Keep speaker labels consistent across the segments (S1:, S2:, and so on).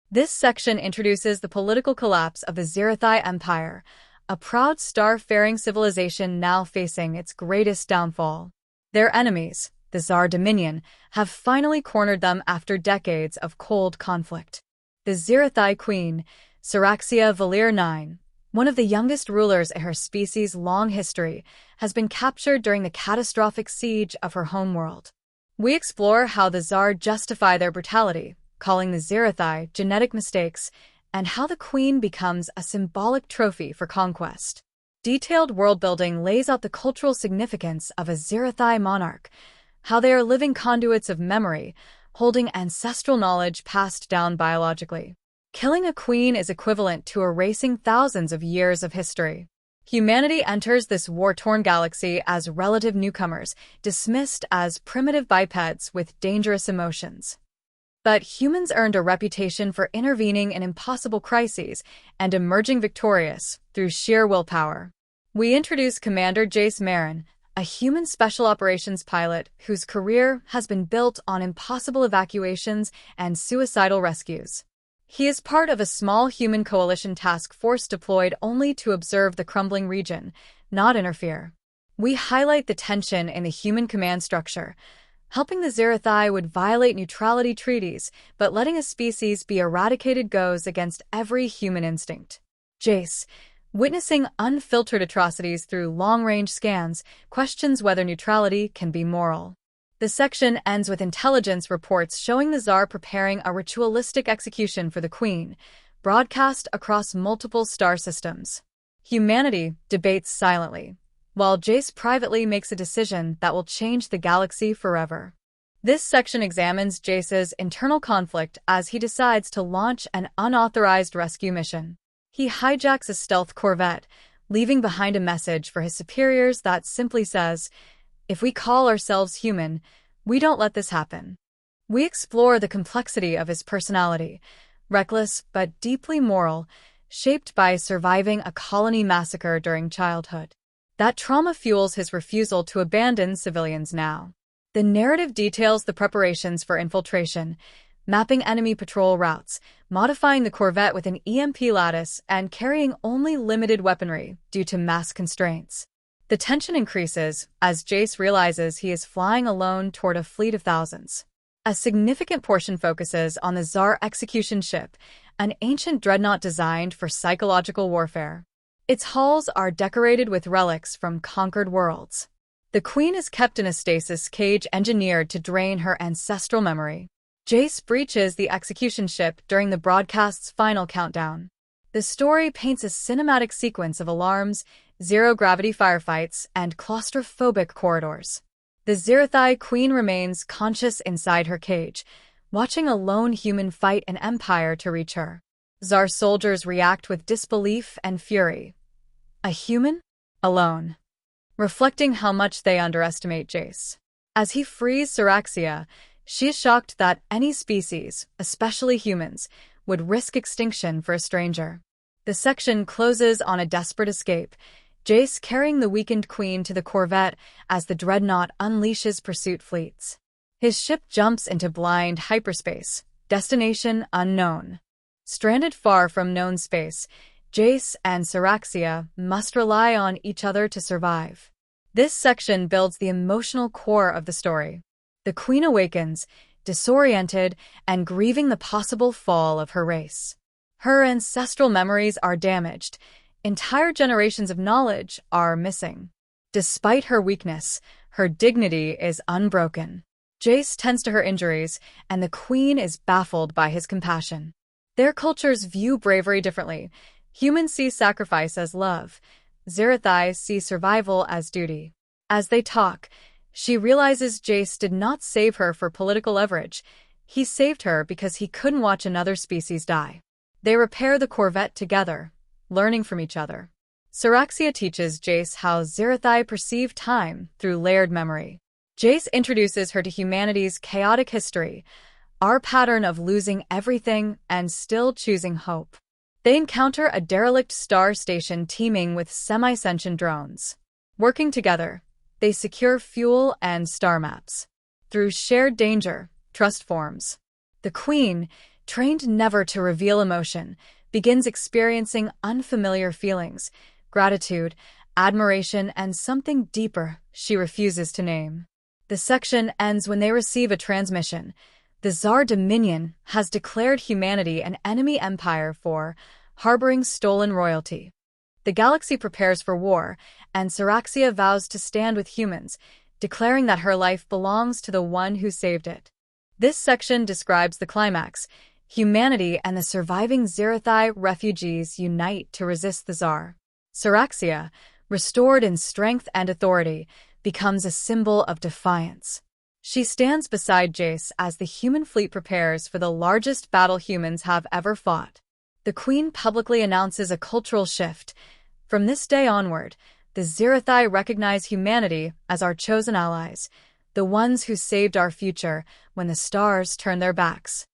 S1: This section introduces the political collapse of the Zirathai Empire, a proud star-faring civilization now facing its greatest downfall. Their enemies, the Tsar Dominion, have finally cornered them after decades of cold conflict. The Zirathai queen, Saraxia Valir IX, one of the youngest rulers in her species' long history, has been captured during the catastrophic siege of her homeworld. We explore how the Tsar justify their brutality, calling the Zirathai genetic mistakes, and how the queen becomes a symbolic trophy for conquest. Detailed world-building lays out the cultural significance of a Zirathai monarch, how they are living conduits of memory, holding ancestral knowledge passed down biologically. Killing a queen is equivalent to erasing thousands of years of history. Humanity enters this war-torn galaxy as relative newcomers, dismissed as primitive bipeds with dangerous emotions. But humans earned a reputation for intervening in impossible crises and emerging victorious through sheer willpower. We introduce Commander Jace Marin, a human special operations pilot whose career has been built on impossible evacuations and suicidal rescues. He is part of a small human coalition task force deployed only to observe the crumbling region, not interfere. We highlight the tension in the human command structure. Helping the Zirathai would violate neutrality treaties, but letting a species be eradicated goes against every human instinct. Jace, witnessing unfiltered atrocities through long-range scans, questions whether neutrality can be moral. The section ends with intelligence reports showing the Tsar preparing a ritualistic execution for the Queen, broadcast across multiple star systems. Humanity debates silently, while Jace privately makes a decision that will change the galaxy forever. This section examines Jace's internal conflict as he decides to launch an unauthorized rescue mission. He hijacks a stealth corvette, leaving behind a message for his superiors that simply says, "If we call ourselves human, we don't let this happen." We explore the complexity of his personality, reckless but deeply moral, shaped by surviving a colony massacre during childhood. That trauma fuels his refusal to abandon civilians now. The narrative details the preparations for infiltration, mapping enemy patrol routes, modifying the corvette with an EMP lattice, and carrying only limited weaponry due to mass constraints. The tension increases as Jace realizes he is flying alone toward a fleet of thousands. A significant portion focuses on the Tsar execution ship, an ancient dreadnought designed for psychological warfare. Its hulls are decorated with relics from conquered worlds. The Queen is kept in a stasis cage engineered to drain her ancestral memory. Jace breaches the execution ship during the broadcast's final countdown. The story paints a cinematic sequence of alarms, zero-gravity firefights, and claustrophobic corridors. The Zirathai Queen remains conscious inside her cage, watching a lone human fight an empire to reach her. Tsar soldiers react with disbelief and fury. A human? Alone. Reflecting how much they underestimate Jace. As he frees Saraxia, she is shocked that any species, especially humans, would risk extinction for a stranger. The section closes on a desperate escape, Jace carrying the weakened queen to the corvette as the dreadnought unleashes pursuit fleets. His ship jumps into blind hyperspace, destination unknown. Stranded far from known space, Jace and Saraxia must rely on each other to survive. This section builds the emotional core of the story. The Queen awakens, disoriented and grieving the possible fall of her race. Her ancestral memories are damaged. Entire generations of knowledge are missing. Despite her weakness, her dignity is unbroken. Jace tends to her injuries, and the Queen is baffled by his compassion. Their cultures view bravery differently. Humans see sacrifice as love. Zirathai see survival as duty. As they talk, she realizes Jace did not save her for political leverage. He saved her because he couldn't watch another species die. They repair the corvette together, learning from each other. Saraxia teaches Jace how Zirathai perceive time through layered memory. Jace introduces her to humanity's chaotic history, our pattern of losing everything and still choosing hope. They encounter a derelict star station teeming with semi-sentient drones. Working together, they secure fuel and star maps. Through shared danger, trust forms. The Queen, trained never to reveal emotion, begins experiencing unfamiliar feelings, gratitude, admiration, and something deeper she refuses to name. The section ends when they receive a transmission. The Tsar Dominion has declared humanity an enemy empire for harboring stolen royalty. The galaxy prepares for war, and Saraxia vows to stand with humans, declaring that her life belongs to the one who saved it. This section describes the climax. Humanity and the surviving Zerathai refugees unite to resist the Tsar. Saraxia, restored in strength and authority, becomes a symbol of defiance. She stands beside Jace as the human fleet prepares for the largest battle humans have ever fought. The Queen publicly announces a cultural shift. From this day onward, the Zerathai recognize humanity as our chosen allies, the ones who saved our future when the stars turned their backs.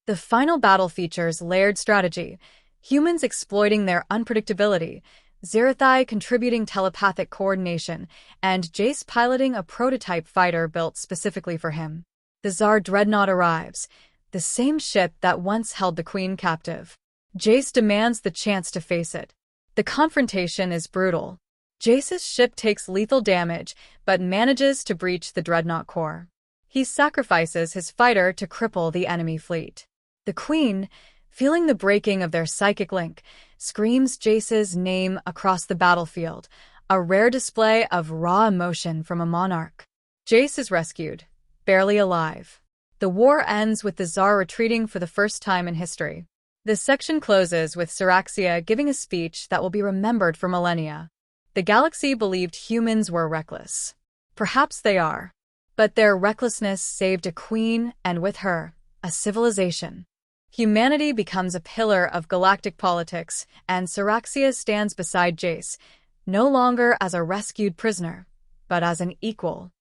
S1: The final battle features layered strategy, humans exploiting their unpredictability, Zerathai contributing telepathic coordination, and Jace piloting a prototype fighter built specifically for him. The Tsar Dreadnought arrives, the same ship that once held the Queen captive. Jace demands the chance to face it. The confrontation is brutal. Jace's ship takes lethal damage, but manages to breach the Dreadnought core. He sacrifices his fighter to cripple the enemy fleet. The Queen, feeling the breaking of their psychic link, screams Jace's name across the battlefield, a rare display of raw emotion from a monarch. Jace is rescued, barely alive. The war ends with the Tsar retreating for the first time in history. This section closes with Saraxia giving a speech that will be remembered for millennia. The galaxy believed humans were reckless. Perhaps they are. But their recklessness saved a queen, and with her, a civilization. Humanity becomes a pillar of galactic politics, and Saraxia stands beside Jace, no longer as a rescued prisoner, but as an equal.